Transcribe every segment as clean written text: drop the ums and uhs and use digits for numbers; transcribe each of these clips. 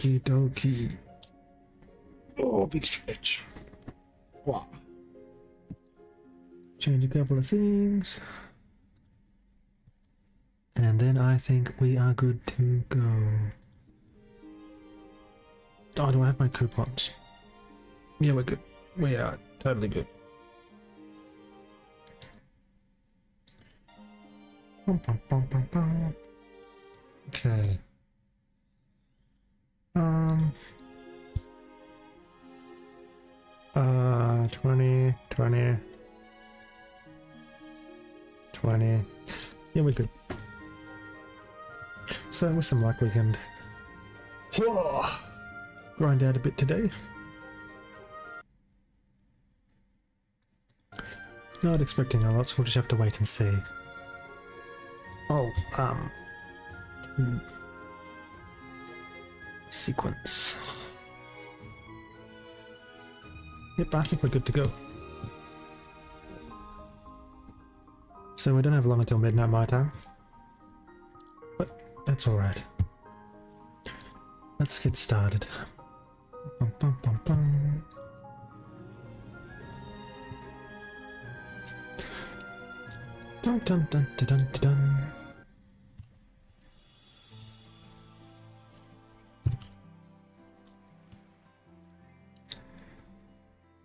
Okie dokie. Oh, big stretch. Wow. Change a couple of things. And then I think we are good to go. Oh, do I have my coupons? Yeah, we're good. We are totally good. Bum, bum, bum, bum, bum. Okay. 20, 20, 20. Yeah, we're good. So with some luck we can grind out a bit today. Not expecting a lot, so we'll just have to wait and see. Oh, sequence. Yep, I think we're good to go. So we don't have long until midnight my time. But that's alright. Let's get started. Bum, bum, bum, bum. Dun dun dun dun dun dun.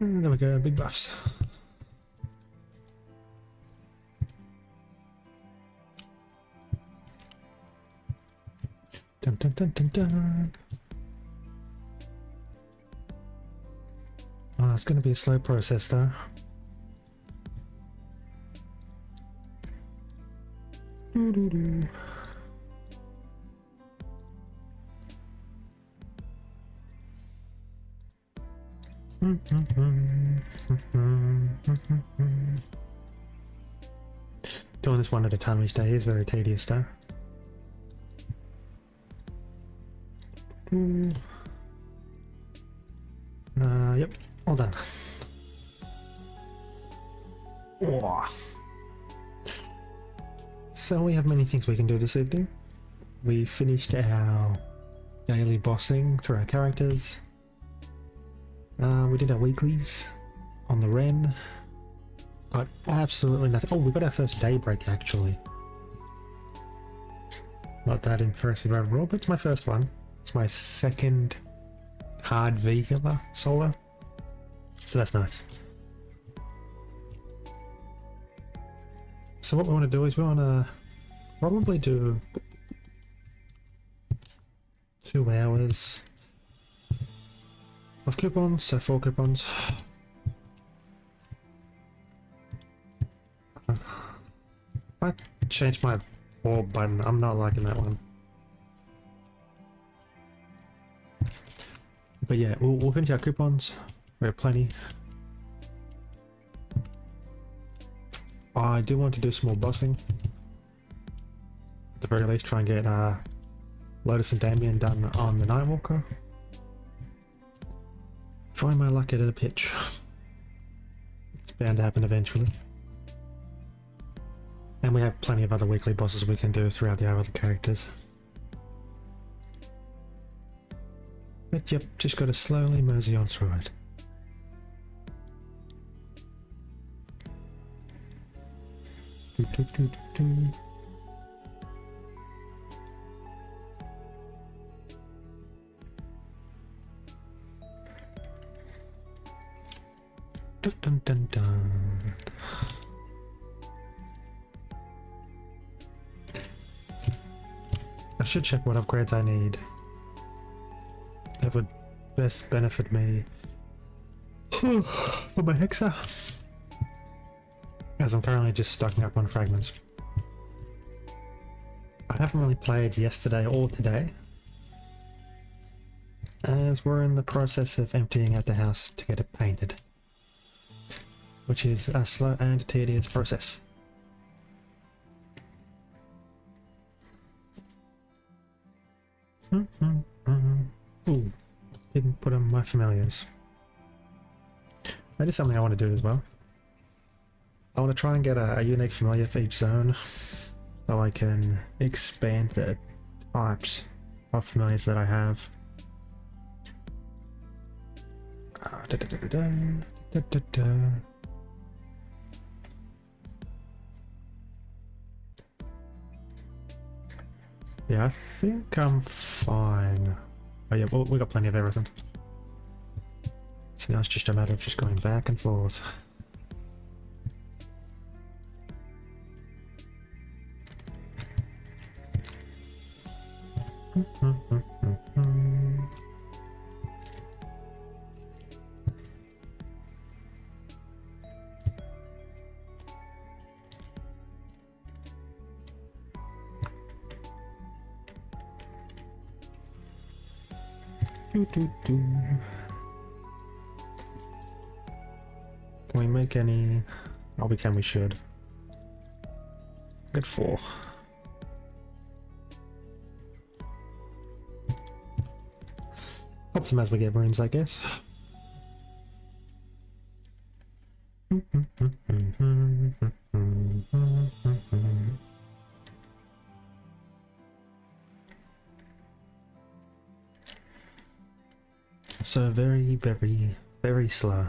And there we go, big buffs. Dun dun dun dun dun. Oh, it's going to be a slow process though. Doo-doo-doo. Doing this one at a time each day is very tedious though. Yep, all done. Oh. So we have many things we can do this evening. We finished our daily bossing through our characters. We did our weeklies on the Ren. Got absolutely nothing. Oh, we got our first daybreak actually. It's not that impressive overall, but it's my first one. It's my second hard V healer solo. So that's nice. So what we want to do is we want to probably do 2 hours of coupons, so 4 coupons. I changed my orb button, I'm not liking that one. But yeah, we'll finish our coupons, we have plenty. I do want to do some more bossing. At the very least try and get Lotus and Damien done on the Nightwalker. Try my luck at a pitch. It's bound to happen eventually. And we have plenty of other weekly bosses we can do throughout the other characters. But yep, just gotta slowly mosey on through it. Doo, doo, doo, doo, doo. Dun, dun, dun, dun. I should check what upgrades I need. That would best benefit me for my Hexa, as I'm currently just stocking up on fragments. I haven't really played yesterday or today, as we're in the process of emptying out the house to get it painted, which is a slow and tedious process. Ooh, didn't put on my familiars. That is something I want to do as well. I want to try and get a unique familiar for each zone, so I can expand the types of familiars that I have. Da, da, da, da, da, da, da, da. Yeah, I think I'm fine. Oh yeah, well, we got plenty of everything. So now it's just a matter of just going back and forth. Can we make any? Oh, we can. We should. Get 4. Helps them as we get runes, I guess. So very, very, very slow.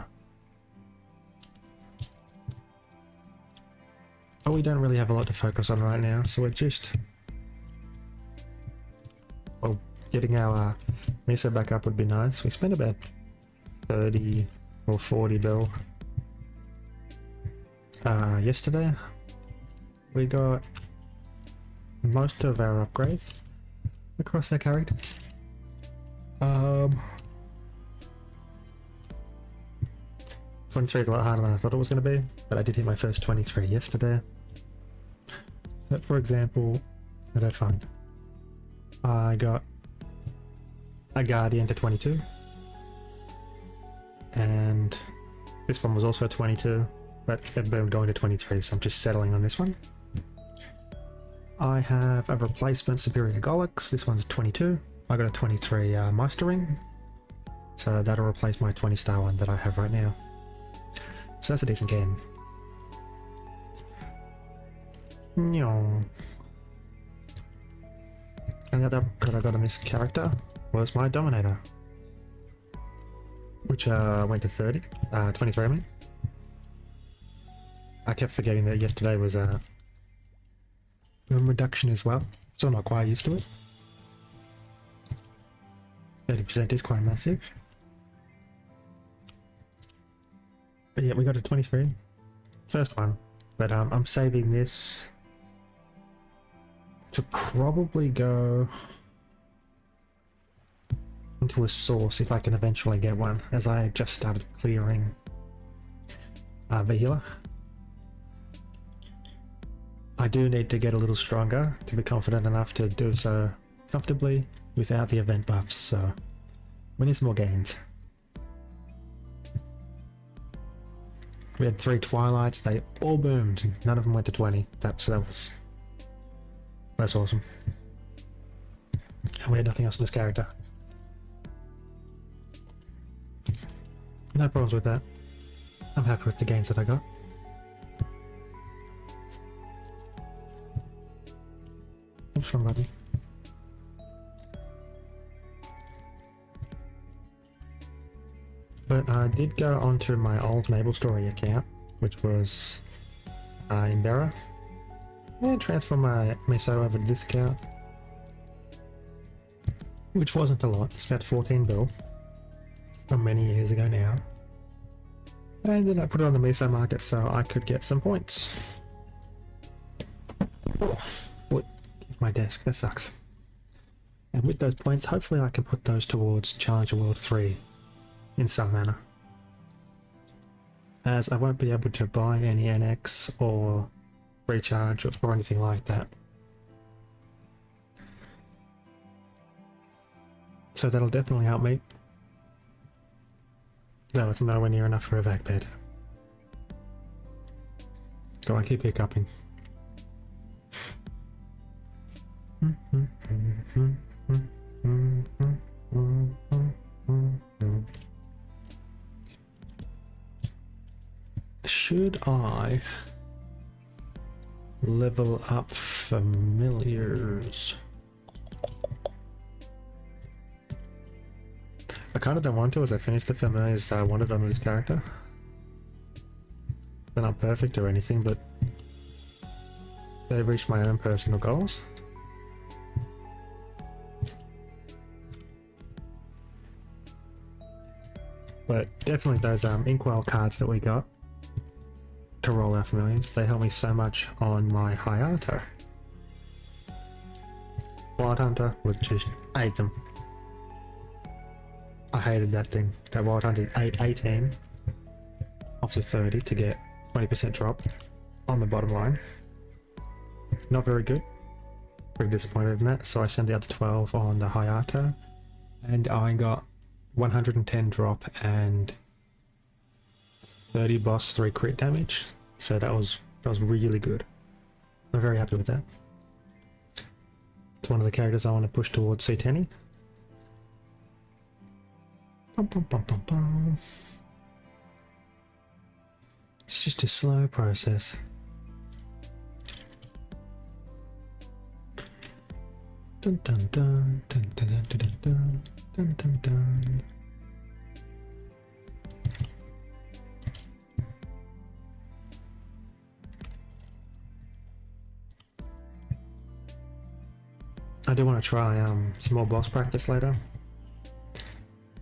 But we don't really have a lot to focus on right now, so we're just... Well, getting our miso back up would be nice. We spent about 30 or 40 bill yesterday. We got most of our upgrades across our characters. 23 is a lot harder than I thought it was going to be, but I did hit my first 23 yesterday. So for example, I don't find. I got a Guardian to 22, and this one was also 22, but it been going to 23, so I'm just settling on this one. I have a replacement Superior Golix. This one's 22. I got a 23 Master Ring, so that'll replace my 20-star one that I have right now. So that's a decent game. No. And the other upgrade I got on this character was my Dominator, which went to 30, 23 I mean. I kept forgetting that yesterday was a reduction as well, so I'm not quite used to it. 30% is quite massive. But yeah, we got a 23. First one. But I'm saving this to probably go into a source if I can eventually get one, as I just started clearing Vahila. I do need to get a little stronger to be confident enough to do so comfortably without the event buffs, so we need some more gains. We had 3 Twilights, they all boomed, none of them went to 20. That's awesome. And we had nothing else in this character. No problems with that. I'm happy with the gains that I got. What's wrong, buddy? But I did go onto my old Maplestory account, which was in Barra, and transfer my miso over to this account, which wasn't a lot. It's about 14 bill from many years ago now. And then I put it on the miso market so I could get some points. Oh, foot hit my desk, that sucks. And with those points, hopefully I can put those towards Challenger World 3 in some manner, as I won't be able to buy any NX or recharge or anything like that. So that'll definitely help me, though it's nowhere near enough for a vac bed. Go on, keep hiccuping. Should I level up familiars? I kind of don't want to as I finish the familiars that I wanted on this character. They're not perfect or anything, but they've reached my own personal goals. But definitely those Inkwell cards that we got to roll our familiars, they help me so much on my Hayato. Wild Hunter would just hate them. I hated that thing. That Wild Hunter 18 off the 30 to get 20% drop on the bottom line. Not very good. Pretty disappointed in that. So I sent the other 12 on the Hayato, and I got 110 drop and 30 boss 3 crit damage. So that was really good. I'm very happy with that. It's one of the characters I want to push towards C10. Bum, bum, bum, bum, bum. It's just a slow process. Dun dun dun dun dun dun dun dun dun dun dun. I do want to try some more boss practice later.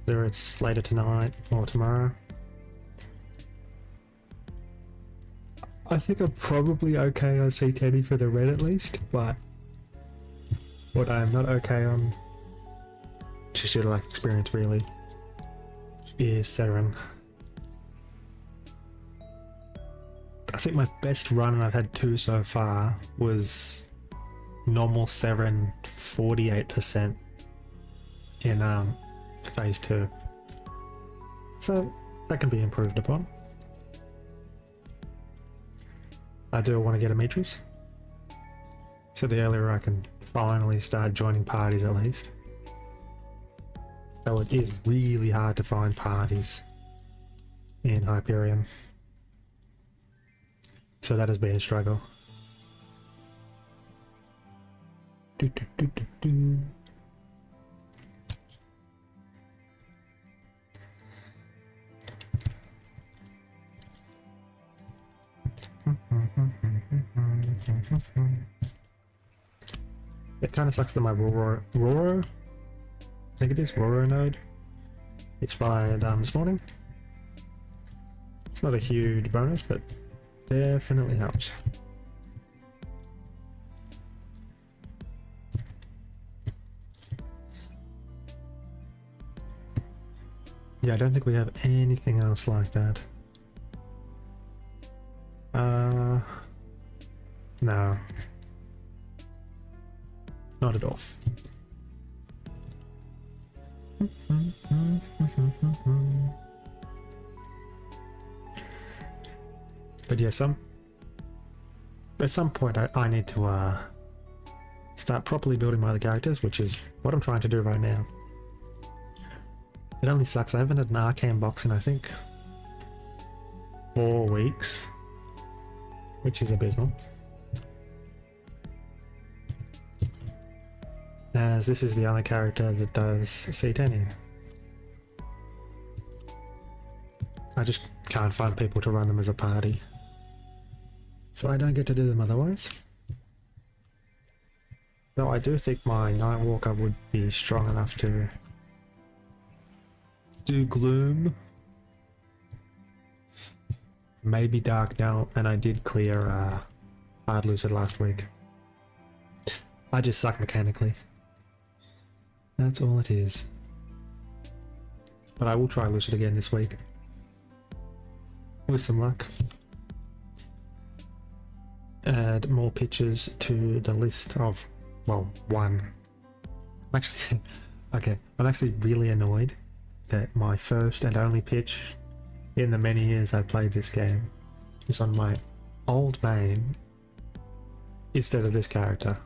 Whether it's later tonight or tomorrow. I think I'm probably okay on C10 for the red at least, but what I am not okay on, just due to lack of experience really, is Seren. I think my best run, and I've had 2 so far, was normal Seren 48% in phase 2. So that can be improved upon. I do want to get a Ametris, so the earlier I can finally start joining parties at least. Though it is really hard to find parties in Hyperion, so that has been a struggle. Do, do, do, do, do. It kind of sucks that my Roro, I think it is, Roro node expired this morning. It's not a huge bonus, but definitely helps. Yeah, I don't think we have anything else like that. No. Not at all. But yeah, at some point I need to start properly building my other characters, which is what I'm trying to do right now. It only sucks, I haven't had an arcane box in I think 4 weeks, which is abysmal. As this is the only character that does C10. I just can't find people to run them as a party, so I don't get to do them otherwise. Though I do think my Nightwalker would be strong enough to do Gloom, maybe Dark Knell, and I did clear Hard Lucid last week. I just suck mechanically. That's all it is. But I will try Lucid again this week. With some luck. Add more pitches to the list of, well, 1. I'm actually, okay, I'm actually really annoyed that my first and only pitch in the many years I've played this game is on my old main instead of this character.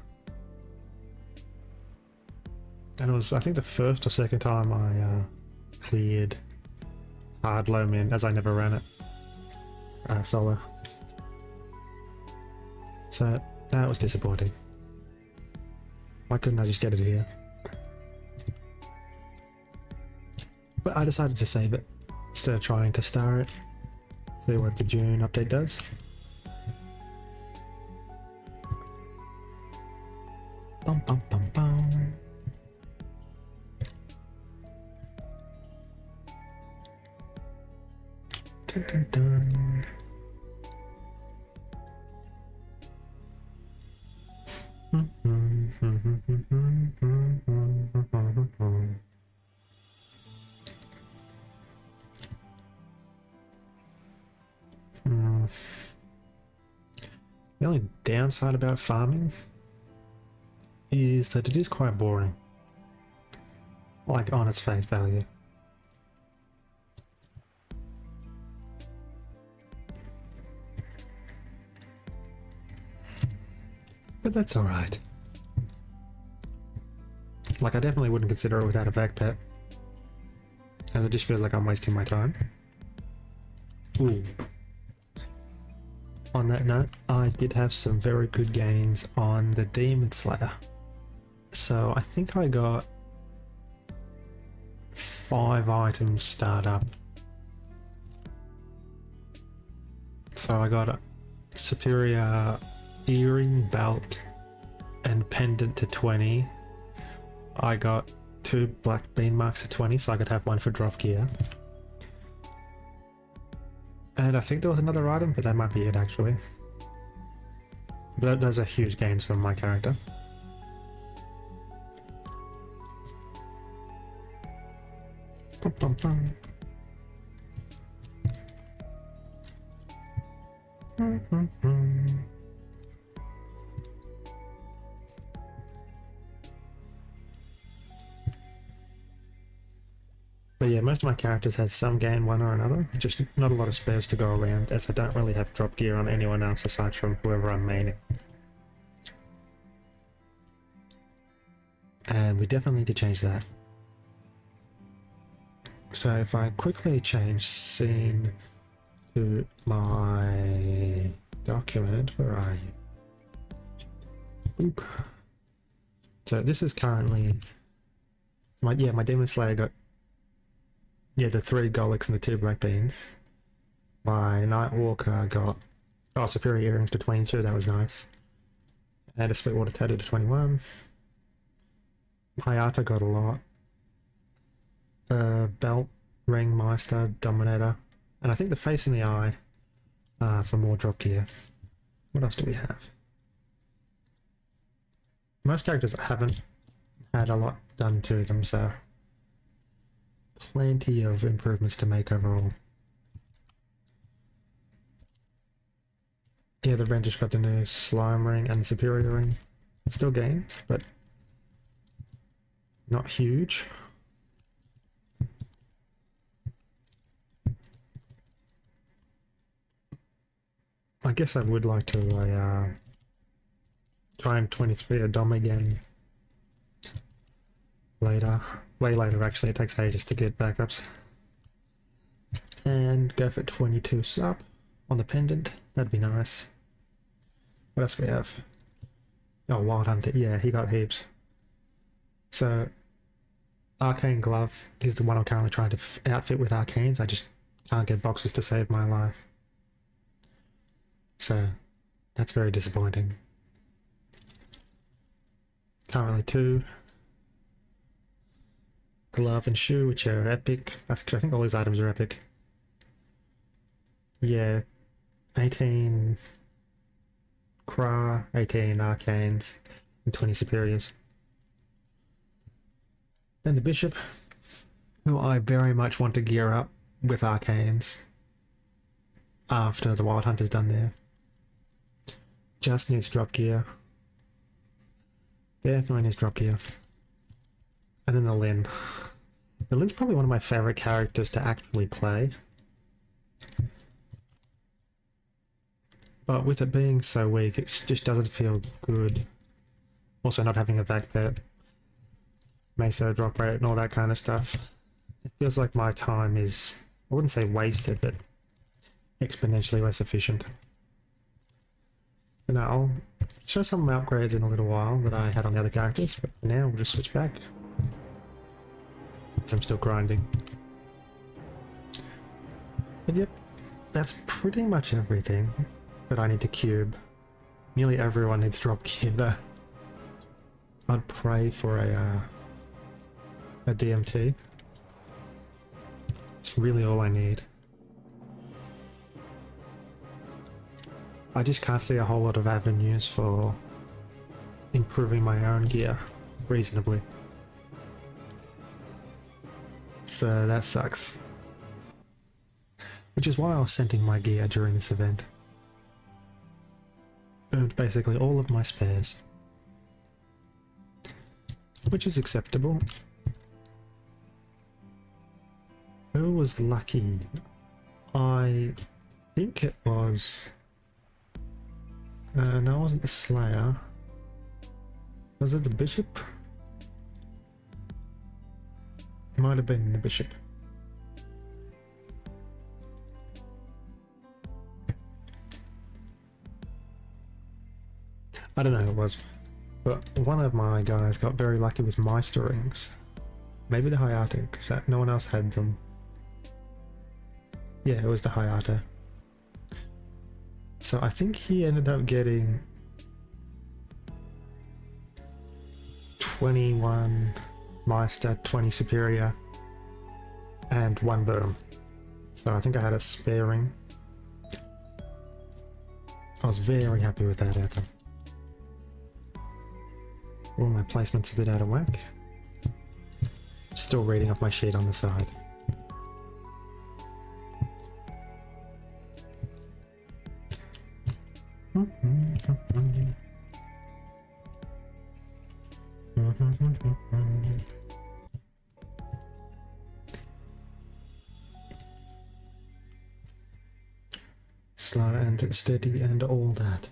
And it was, I think, the first or second time I cleared hard low min, as I never ran it solo. So that was disappointing. Why couldn't I just get it here? But I decided to save it instead of trying to star it. See what the June update does. Bum bum bum bum. Dun dun dun. The only downside about farming is that it is quite boring, like on its face value. But that's alright. Like, I definitely wouldn't consider it without a vac pet, as it just feels like I'm wasting my time. Ooh. On that note, I did have some very good gains on the Demon Slayer. So I think I got 5 items start up. So I got a superior earring, belt, and pendant to 20. I got 2 black bean marks to 20, so I could have one for drop gear. And I think there was another item, but that might be it actually. But those are huge gains from my character. Bum, bum, bum. But yeah, most of my characters has some gain, one or another, just not a lot of spares to go around, as I don't really have drop gear on anyone else aside from whoever I'm maining. And we definitely need to change that. So if I quickly change scene to my document, where are you? Oop. So this is currently my Demon Slayer got the 3 Golics and the 2 Black Beans. My Nightwalker got superior earrings to 22, that was nice. And a Sweetwater Tattoo to 21. Hayata got a lot. Belt, Ring, Meister, Dominator, and I think the Face in the Eye for more drop gear. What else do we have? Most characters haven't had a lot done to them, so plenty of improvements to make overall. Yeah, the Rangers got the new Slime Ring and Superior Ring. Still gains, but not huge. I guess I would like to try and 23 a Dom again later. Way later actually, it takes ages to get backups. And go for 22 sup on the pendant, that'd be nice. What else do we have? Oh, Wild Hunter, yeah, he got heaps. So, Arcane Glove is the one I'm currently trying to outfit with Arcanes, I just can't get boxes to save my life. So, that's very disappointing. Currently 2. Glove and shoe, which are epic. I think all these items are epic. Yeah, 18 Kra, 18 Arcanes, and 20 Superiors. Then the Bishop, who I very much want to gear up with Arcanes after the Wild Hunter's done there. Just needs drop gear. Definitely needs drop gear. And then the Lin. The Lin's probably one of my favourite characters to actually play. But with it being so weak, it just doesn't feel good. Also not having a vac pet, Meso drop rate and all that kind of stuff. It feels like my time is, I wouldn't say wasted, but exponentially less efficient. But now I'll show some upgrades in a little while that I had on the other characters, but for now we'll just switch back. As I'm still grinding. But yep, that's pretty much everything that I need to cube. Nearly everyone needs drop gear though. I'd pray for a DMT. It's really all I need. I just can't see a whole lot of avenues for improving my own gear reasonably. So that sucks. Which is why I was sending my gear during this event. Earned basically all of my spares. Which is acceptable. Who was lucky? I think it was... no, it wasn't the Slayer. Was it the Bishop? Might have been the Bishop. I don't know who it was, but one of my guys got very lucky with Meister rings. Maybe the Hayate, because no one else had them. Yeah, it was the Hayate. So I think he ended up getting 21 Meister, 20 Superior, and 1 Boom. So I think I had a spare ring. I was very happy with that outcome. All my placement's a bit out of whack. Still reading off my sheet on the side. Slow and steady and all that.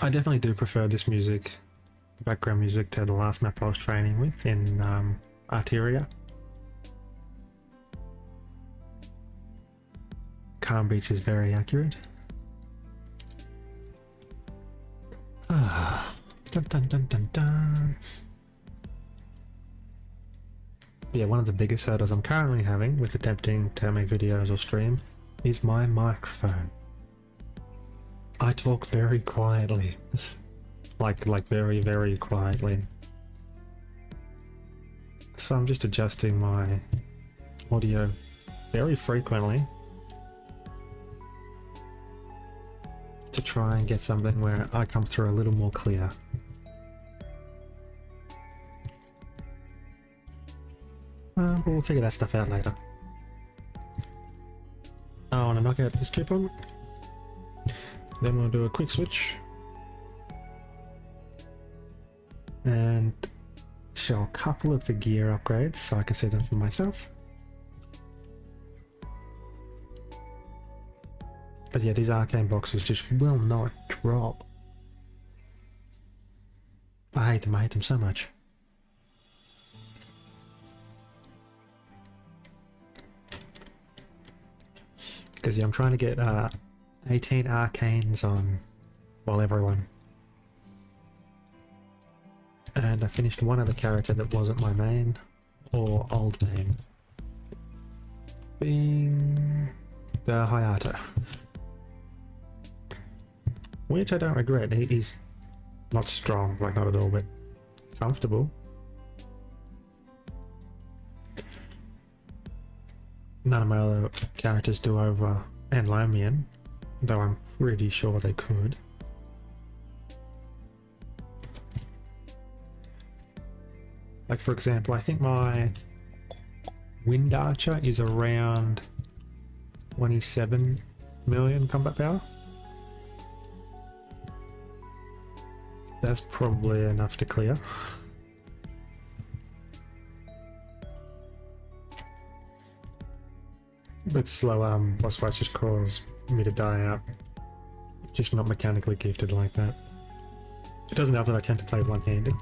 I definitely do prefer this music, background music, to the last map I was training with in Arteria. Calm Beach is very accurate. Dun dun dun dun dun. Yeah, one of the biggest hurdles I'm currently having with attempting to make videos or stream is my microphone. I talk very quietly. like very, very quietly. So I'm just adjusting my audio very frequently to try and get something where I come through a little more clear. We'll figure that stuff out later. I want to knock out this coupon. Then we'll do a quick switch. And show a couple of the gear upgrades so I can see them for myself. But yeah, these arcane boxes just will not drop. I hate them so much. Because yeah, I'm trying to get 18 arcanes on, well, everyone. And I finished one other character that wasn't my main, or old main. Being the Hayate. Which I don't regret, he's not strong, like not at all, but comfortable. None of my other characters do over Enlomian, though I'm pretty sure they could. Like for example, I think my Wind Archer is around 27 million combat power. That's probably enough to clear. But slow boss fights just cause me to die out. Just not mechanically gifted like that. It doesn't help that I tend to play one-handed.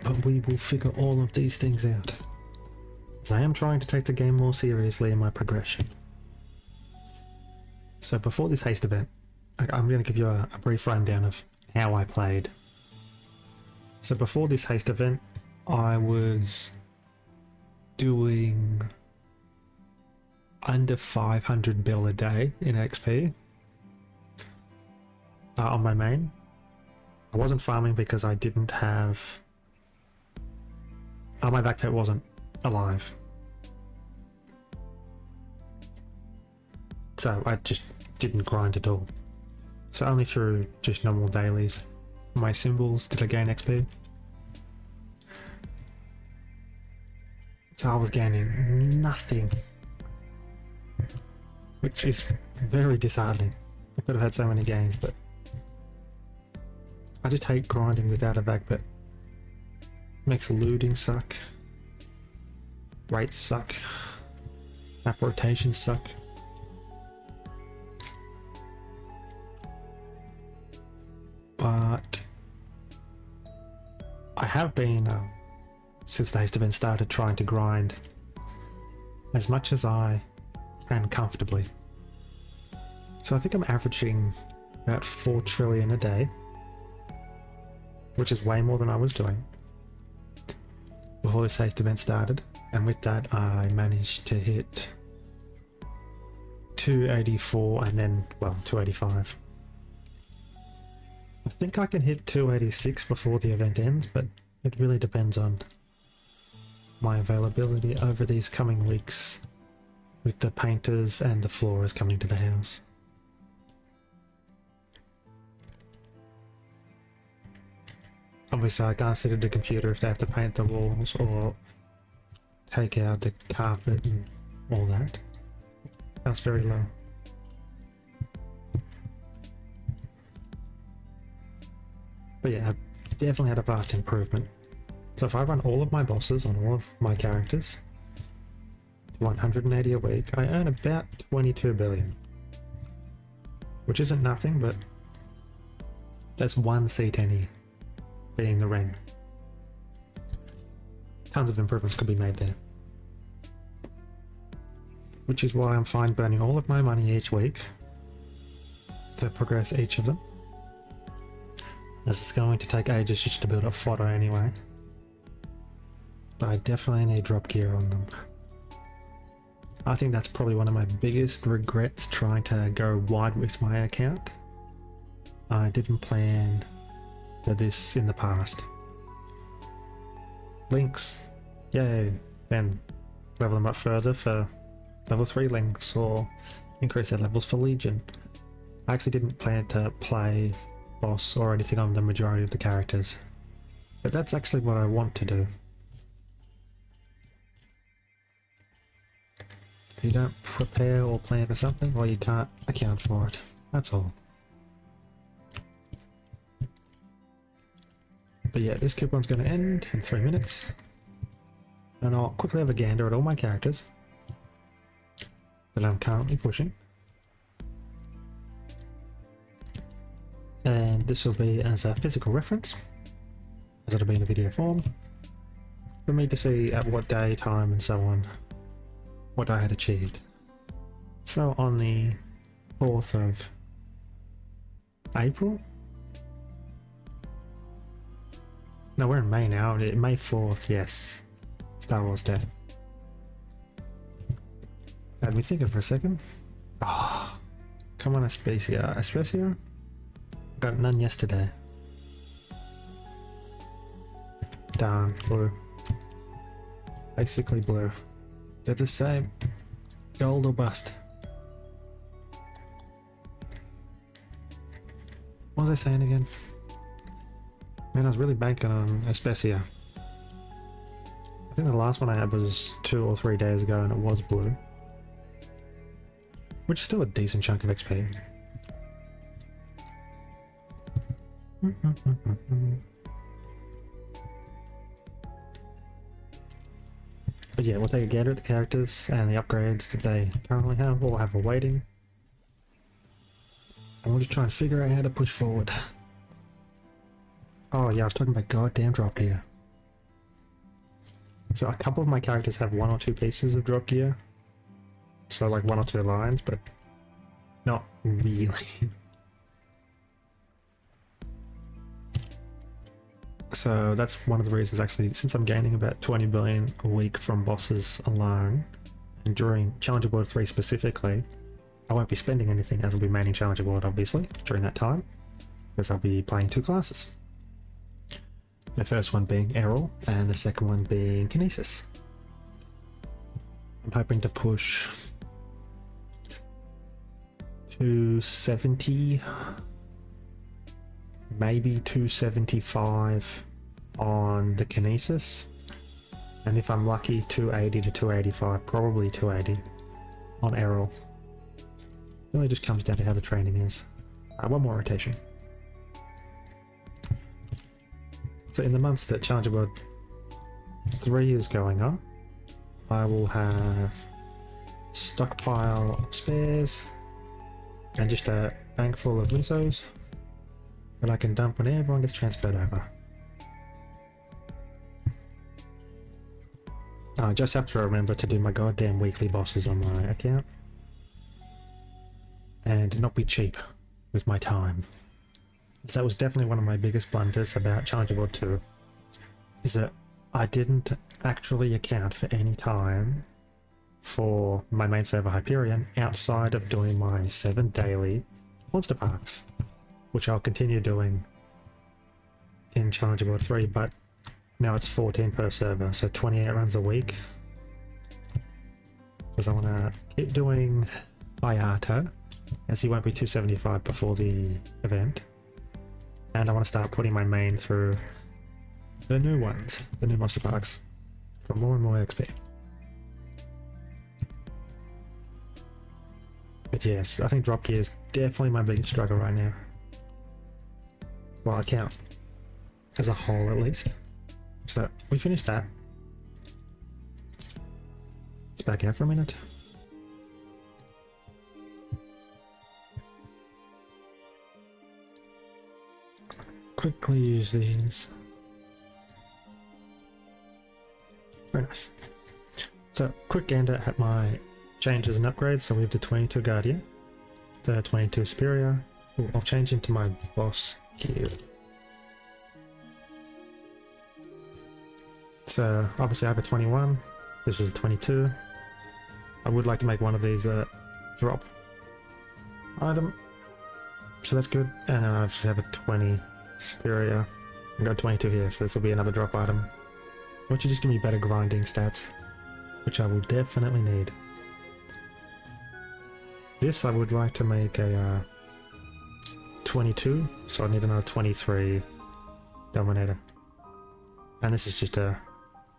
But we will figure all of these things out. As I am trying to take the game more seriously in my progression. So before this haste event, I'm going to give you a brief rundown of how I played. So before this haste event, I was doing under 500 bill a day in XP on my main. I wasn't farming because I didn't have... my backpack wasn't alive. So I just didn't grind at all. So only through just normal dailies, my symbols, did I gain XP. So I was gaining nothing, which is very disheartening. I could have had so many gains, but I just hate grinding without a backpack. Makes looting suck, rates suck, map rotations suck. But I have been, since the haste event started, trying to grind as much as I can comfortably. So I think I'm averaging about 4 trillion a day, which is way more than I was doing before this haste event started. And with that I managed to hit 284 and then, well, 285. I think I can hit 286 before the event ends, but it really depends on my availability over these coming weeks with the painters and the floorers coming to the house. Obviously I can't sit at the computer if they have to paint the walls or take out the carpet and all that. That's very low. But yeah, I've definitely had a vast improvement. So if I run all of my bosses on all of my characters to 180 a week, I earn about 22 billion. Which isn't nothing, but that's one seat any, being the Ren. Tons of improvements could be made there. Which is why I'm fine burning all of my money each week to progress each of them, as it's going to take ages just to build up fodder anyway. But I definitely need drop gear on them. I think that's probably one of my biggest regrets, trying to go wide with my account. I didn't plan for this in the past. Links, yay, then level them up further for level 3 links or increase their levels for Legion. I actually didn't plan to play boss or anything on the majority of the characters, but that's actually what I want to do. If you don't prepare or plan for something, well, you can't account for it. That's all. But yeah, this coupon's going to end in 3 minutes, and I'll quickly have a gander at all my characters that I'm currently pushing. And this will be as a physical reference, as it'll be in a video form, for me to see at what day, time and so on, what I had achieved. So on the 4th of April? No, we're in May now. May 4th, yes. Star Wars Day. Had me thinking for a second. Ah, oh, come on, Aspecia. Aspecia? Got none yesterday. Darn, blue. Basically blue. They're the same. Gold or bust. What was I saying again? Man, I was really banking on Aspecia. I think the last one I had was 2 or 3 days ago and it was blue. Which is still a decent chunk of XP. But yeah, we'll take a gander at the characters and the upgrades that they currently have or have awaiting. And we'll just try and figure out how to push forward. Oh yeah, I was talking about goddamn drop gear. So a couple of my characters have 1 or 2 pieces of drop gear. So like 1 or 2 lines, but not really. So that's one of the reasons actually, since I'm gaining about 20 billion a week from bosses alone, and during Challenger World 3 specifically, I won't be spending anything as I'll be maining Challenger World obviously during that time, because I'll be playing 2 classes. The first one being Errol, and the second one being Kinesis. I'm hoping to push 270, maybe 275 on the Kinesis, and if I'm lucky 280 to 285, probably 280 on Errol. It really just comes down to how the training is. One more rotation. So in the months that Challenger World 3 is going on, I will have stockpile of spares and just a bank full of Misos that I can dump when everyone gets transferred over. I just have to remember to do my goddamn weekly bosses on my account and not be cheap with my time. So that was definitely one of my biggest blunders about Challenger World 2, is that I didn't actually account for any time for my main server Hyperion outside of doing my 7 daily monster parks, which I'll continue doing in Challenger World 3, but now it's 14 per server, so 28 runs a week. Because I want to keep doing Ayato, as he won't be 275 before the event. And I want to start putting my main through the new ones, the new monster parks, for more and more XP. But yes, I think drop gear is definitely my biggest struggle right now. Well, I count as a whole at least. So we finished that. Let's back out for a minute. Quickly use these. Very nice. So quick gander at my changes and upgrades. So we have the 22 Guardian, the 22 Superior. Ooh, I'll change into my boss here. So obviously I have a 21. This is a 22. I would like to make one of these drop item. So that's good. And then I just have a 20 Superior. I got 22 here, so this will be another drop item. Which will just give me better grinding stats, which I will definitely need. This I would like to make a 22, so I need another 23 Dominator. And this is just a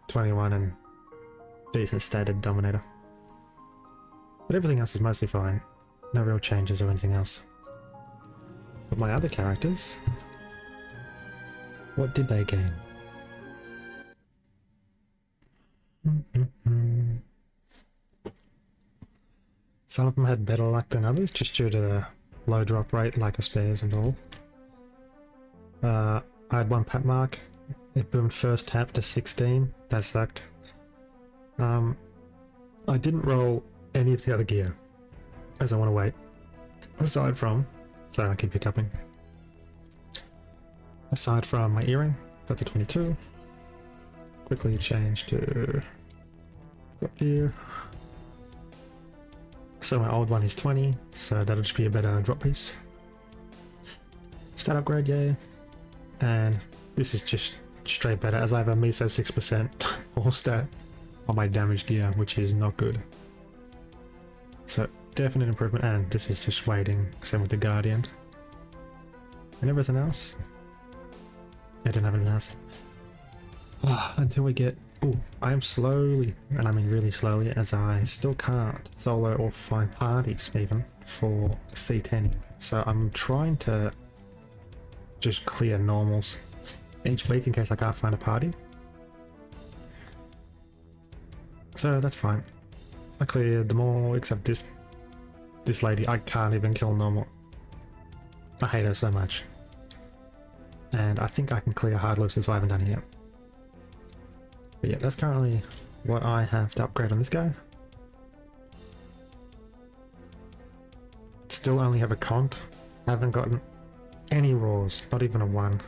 21 and decent stated Dominator. But everything else is mostly fine. No real changes or anything else. But my other characters, what did they gain? Some of them had better luck than others, just due to the low drop rate, lack of spares and all. I had one pat mark. It boomed first tap to 16. That sucked. I didn't roll any of the other gear, as I want to wait. Aside from... Sorry, I keep hiccuping. Aside from my earring, got to 22. Quickly change to... Drop gear. So my old one is 20, so that'll just be a better drop piece. Stat upgrade, yay. And this is just straight better, as I have a Miso 6% all stat on my damage gear, which is not good. So definite improvement, and this is just waiting, same with the Guardian. And everything else, I don't have anything else. Until we get... Ooh, I am slowly, and I mean really slowly, as I still can't solo or find parties even for C10. So I'm trying to just clear normals each week in case I can't find a party. So that's fine. I cleared them all except this lady. I can't even kill normal. I hate her so much. And I think I can clear hard losses, so I haven't done it yet. But yeah, that's currently what I have to upgrade on this guy. Still only have a cont. Haven't gotten any raws, not even a 1.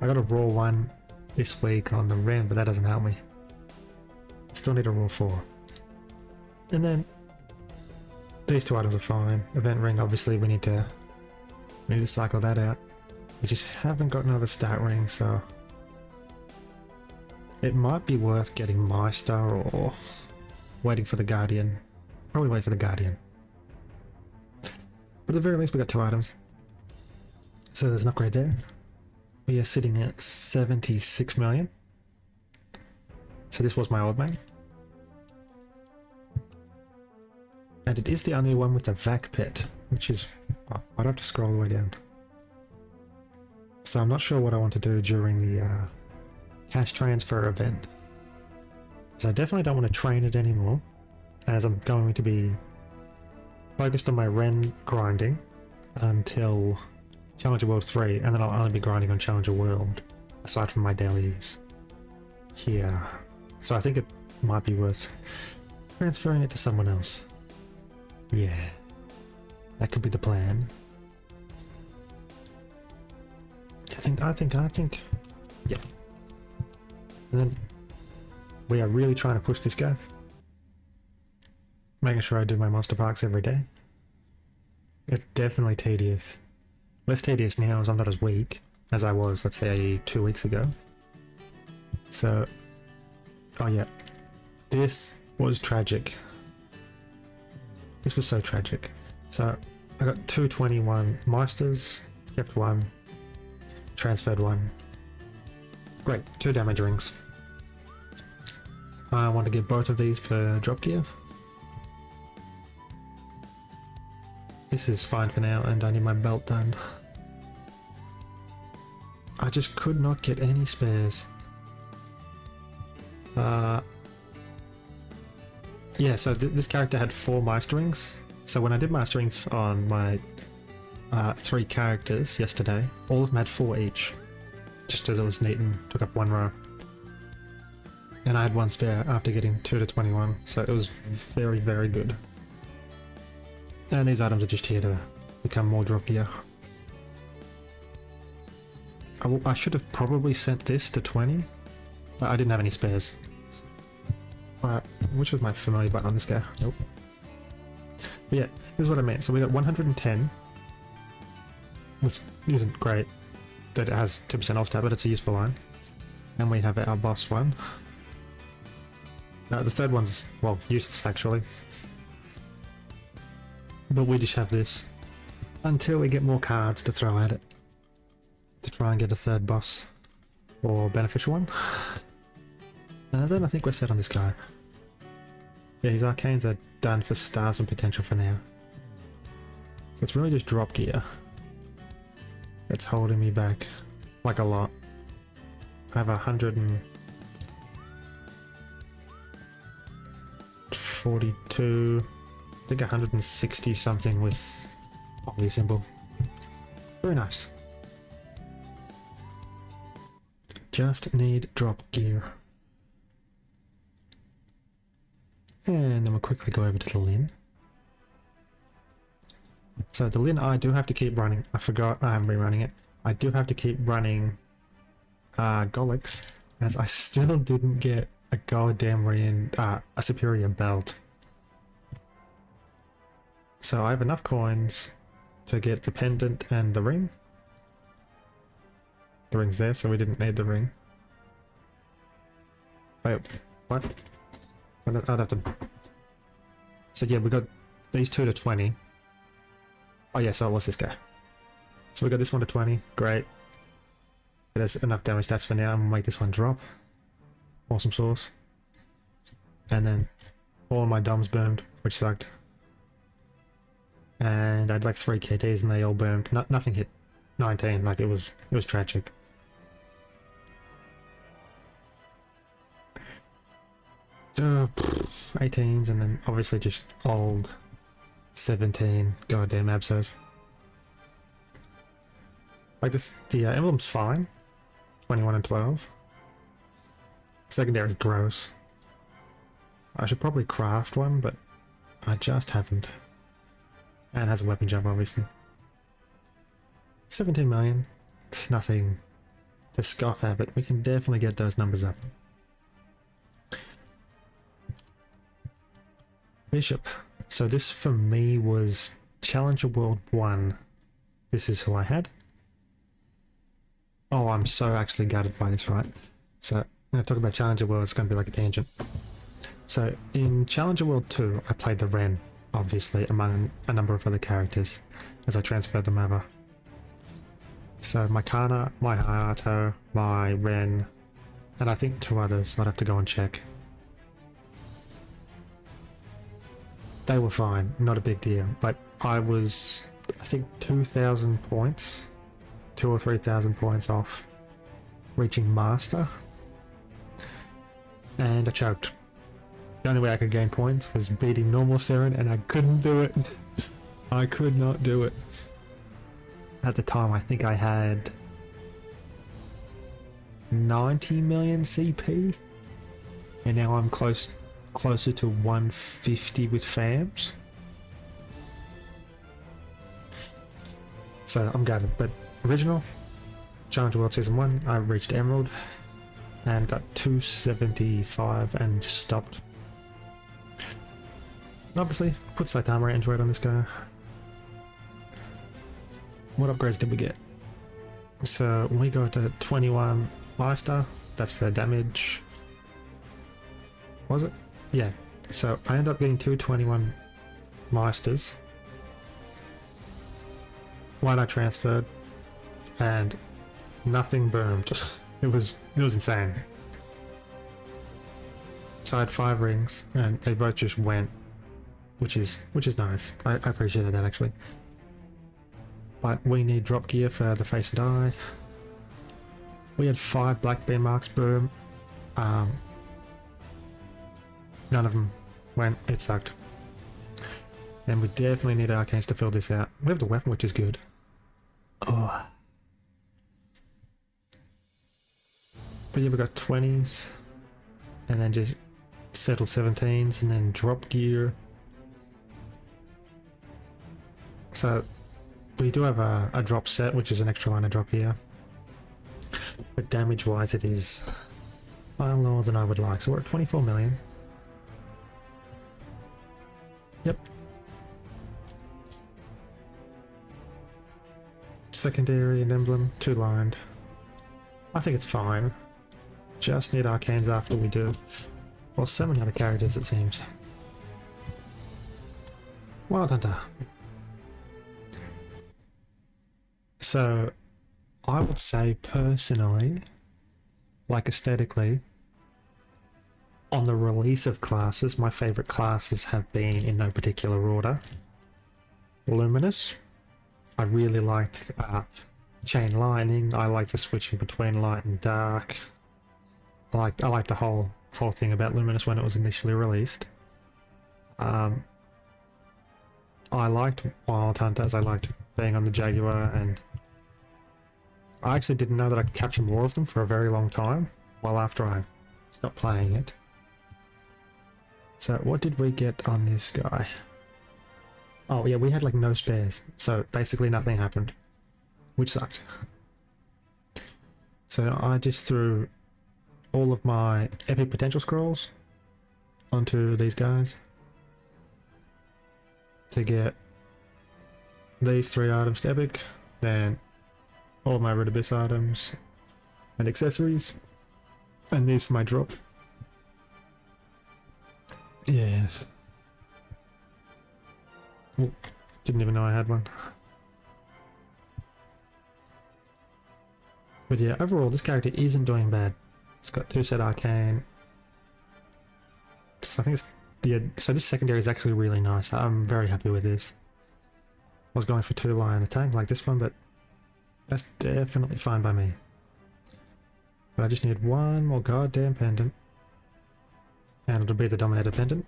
I got a raw 1 this week on the ram, but that doesn't help me. Still need a raw 4. And then these 2 items are fine. Event ring, obviously we need to cycle that out. We just haven't got another stat ring, so it might be worth getting Meister or waiting for the Guardian. Probably wait for the Guardian. But at the very least we got 2 items. So there's an upgrade there. We are sitting at 76 million. So this was my old main. And it is the only one with the vac pet, which is... oh, I'd have to scroll all the way down. So I'm not sure what I want to do during the cash transfer event. So I definitely don't want to train it anymore, as I'm going to be focused on my Ren grinding until Challenger World 3, and then I'll only be grinding on Challenger World, aside from my dailies here. So I think it might be worth transferring it to someone else. Yeah, that could be the plan. I think, yeah. And then we are really trying to push this guy. Making sure I do my monster parks every day. It's definitely tedious. Less tedious now as I'm not as weak as I was, let's say, 2 weeks ago. So, oh yeah, this was tragic. This was so tragic. So, I got 221 Meisters, kept 1, transferred 1. Great, 2 damage rings. I want to get both of these for drop gear. This is fine for now, and I need my belt done. I just could not get any spares. Yeah, so this character had 4 Meisterings. So when I did Meisterings on my 3 characters yesterday, all of them had 4 each. Just as it was neat and took up 1 row. And I had 1 spare after getting 2 to 21, so it was very, very good. And these items are just here to become more drop gear. I should have probably sent this to 20, but I didn't have any spares. Which was my familiar button on this guy? Nope. But yeah, this is what I meant. So we got 110, which isn't great that it has 2% off stat, but it's a useful line. And we have our boss one. The third one's, well, useless actually. But we just have this until we get more cards to throw at it to try and get a third boss or beneficial one. And then I think we're set on this guy. Yeah, his arcanes are done for stars and potential for now. So it's really just drop gear that's holding me back like a lot. I have 142, I think 160 something with Holy Symbol. Very nice. Just need drop gear. And then we'll quickly go over to the Lin. So the Lin I do have to keep running. I forgot I haven't been running it. I do have to keep running Golix, as I still didn't get a goddamn a superior belt. So I have enough coins to get the pendant and the ring. The ring's there, so we didn't need the ring. Wait, what? I'd have to... So yeah, we got these 2 to 20. Oh yeah, so it was this guy. So we got this one to 20, great. It has enough damage stats for now, and we'll make this one drop. Awesome sauce. And then all my doms boomed, which sucked. And I had like 3 KTs and they all boomed. Nothing hit 19, like it was tragic. Uh, 18s and then obviously just old 17 goddamn Absos. Like this, the emblem's fine, 21 and 12. Secondary is gross. I should probably craft one, but I just haven't. And it has a weapon jump, obviously. 17 million. It's nothing to scoff at, but we can definitely get those numbers up. Bishop. So this for me was Challenger World 1. This is who I had. Oh, I'm so actually gutted by this, right? So when I talk about Challenger World, it's going to be like a tangent. So in Challenger World 2, I played the Ren, obviously, among a number of other characters as I transferred them over. So my Kana, my Hayato, my Ren, and I think 2 others. I'd have to go and check. They were fine, not a big deal, but I was, I think, 2,000 points, 2 or 3,000 points off reaching Master, and I choked. The only way I could gain points was beating normal Seren, and I couldn't do it. I could not do it. At the time, I think I had 90 million CP, and now I'm closer to 150 with FAMs. So I'm gutted, but original Challenger World Season 1, I reached Emerald and got 275 and just stopped. And obviously, put Saitama Android on this guy. What upgrades did we get? So we go to 21 Master, that's for damage. Was it? Yeah. So I ended up getting 221 Masters. One I transferred, and nothing boomed. It was insane. So I had 5 rings, and they both just went, which is nice. I appreciated that actually. But we need drop gear for the Face and Eye. We had 5 black beam marks, boom. None of them went, it sucked. And we definitely need arcanes to fill this out. We have the weapon, which is good. Oh. But yeah, we got 20s, and then just settle 17s, and then drop gear. So we do have a drop set, which is an extra line of drop here. But damage wise, it is far lower than I would like. So we're at 24 million. Yep. Secondary and emblem, 2 lined. I think it's fine. Just need arcanes after we do. Well, so many other characters it seems. Wild Hunter. So, I would say personally, like aesthetically, on the release of classes, my favourite classes have been in no particular order. Luminous. I really liked Chain Lightning. I liked the switching between light and dark. I liked the whole thing about Luminous when it was initially released. I liked Wild Hunters. I liked being on the Jaguar, and I actually didn't know that I could capture more of them for a very long time. Well, after I stopped playing it. So what did we get on this guy? Oh yeah, we had like no spares, so basically nothing happened, which sucked. So I just threw all of my epic potential scrolls onto these guys to get these 3 items to epic, then all my Red Abyss items and accessories, and these for my drop. Yeah. Oh, didn't even know I had one. But yeah, overall this character isn't doing bad. It's got 2 set arcane. So I think it's, yeah, so this secondary is actually really nice. I'm very happy with this. I was going for 2 lion attack like this one, but that's definitely fine by me. But I just need 1 more goddamn pendant, and it'll be the Dominator pendant.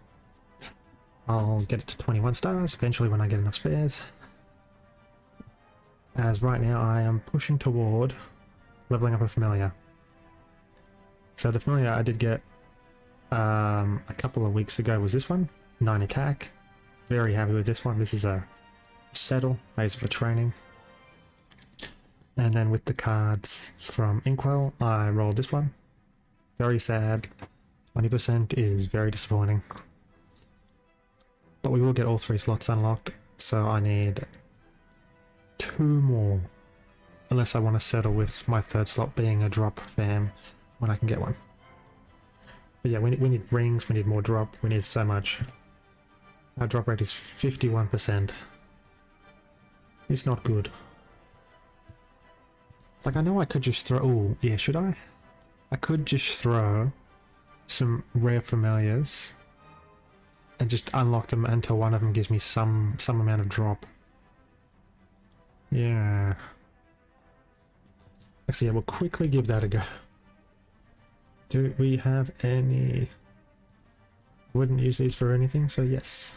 I'll get it to 21 stars eventually when I get enough spares. As right now I am pushing toward leveling up a familiar. So the familiar I did get a couple of weeks ago was this one, 9 attack. Very happy with this one. This is a settle, base for training. And then with the cards from Inkwell, I rolled this one. Very sad. 20% is very disappointing. But we will get all 3 slots unlocked, so I need 2 more. Unless I want to settle with my 3rd slot being a drop fam when I can get one. But yeah, we need rings, we need more drop, we need so much. Our drop rate is 51%. It's not good. Like, I know I could just throw... Oh, yeah, should I? I could just throw some rare familiars and just unlock them until one of them gives me some amount of drop. Yeah. Actually, yeah, we'll quickly give that a go. Do we have any... Wouldn't use these for anything, so yes.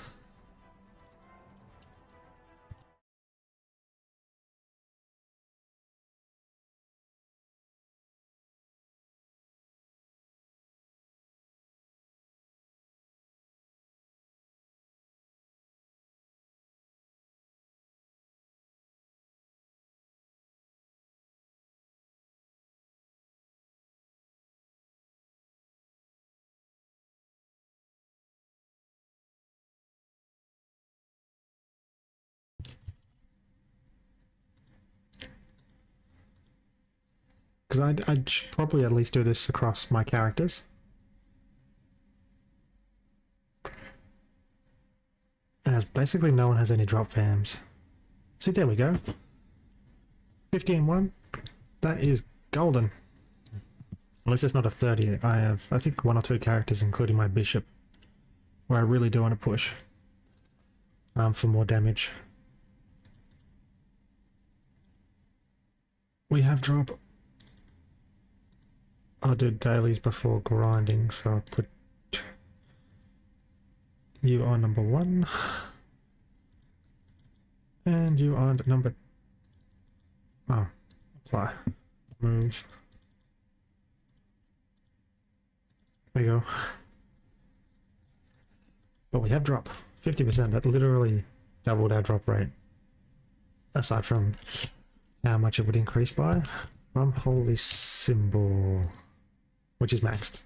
Because I'd probably at least do this across my characters. As basically no one has any drop fams. See, there we go. 15-1. That is golden. Unless it's not a 30. I have, I think, 1 or 2 characters, including my bishop, where I really do want to push for more damage. We have drop. I'll do dailies before grinding, so I'll put you on number 1 and you on number... Oh, apply, move. There you go. But we have drop 50%. That literally doubled our drop rate, aside from how much it would increase by from holy symbol, which is maxed.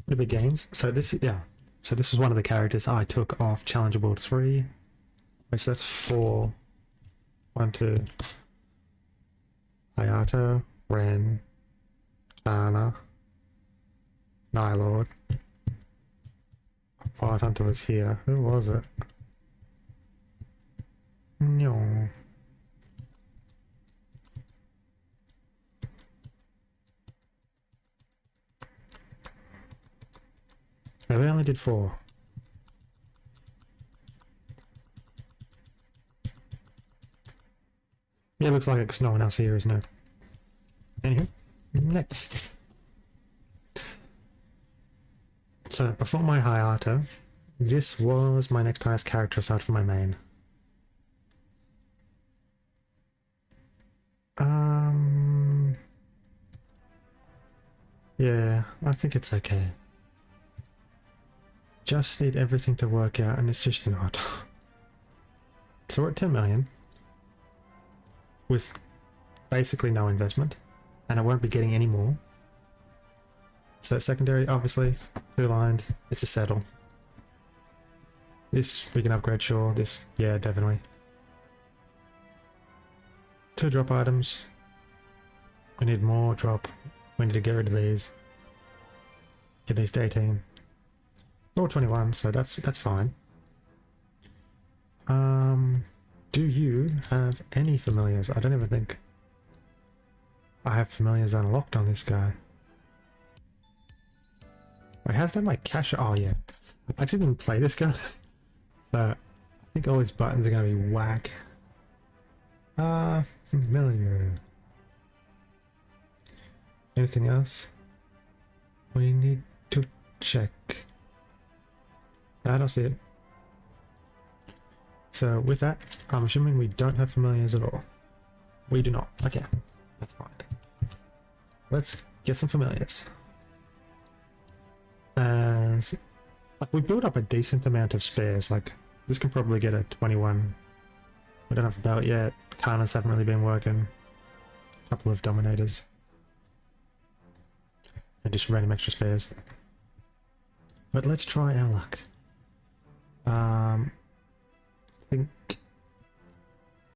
The big gains. So this, yeah. So this was one of the characters I took off Challenger World 3. So that's 4. 1, 2. Hayato, Ren, Kana, Nylord. Fire Hunter was here. Who was it? No. No, we only did 4. Yeah, looks like it's no one else here, isn't it? Anywho, next. So, before my Hayato, this was my next highest character aside from my main. Yeah, I think it's okay. Just need everything to work out, and it's just not. So we're at 10 million. With basically no investment, and I won't be getting any more. So secondary, obviously, 2-lined, it's a settle. This we can upgrade, sure. This, yeah, definitely. 2 drop items. We need more drop. We need to get rid of these. Get these to 18. Or 21, so that's fine. Do you have any familiars? I don't even think I have familiars unlocked on this guy. Wait, how's that my cash? Oh yeah, I actually didn't play this guy, so I think all these buttons are gonna be whack. Familiar. Anything else we need to check? I don't see it. So with that, I'm assuming we don't have familiars at all. We do not. Okay, that's fine. Let's get some familiars. As like we built up a decent amount of spares. Like this can probably get a 21. We don't have a belt yet. Karnas haven't really been working. A couple of dominators. And just random extra spares. But let's try our luck. I think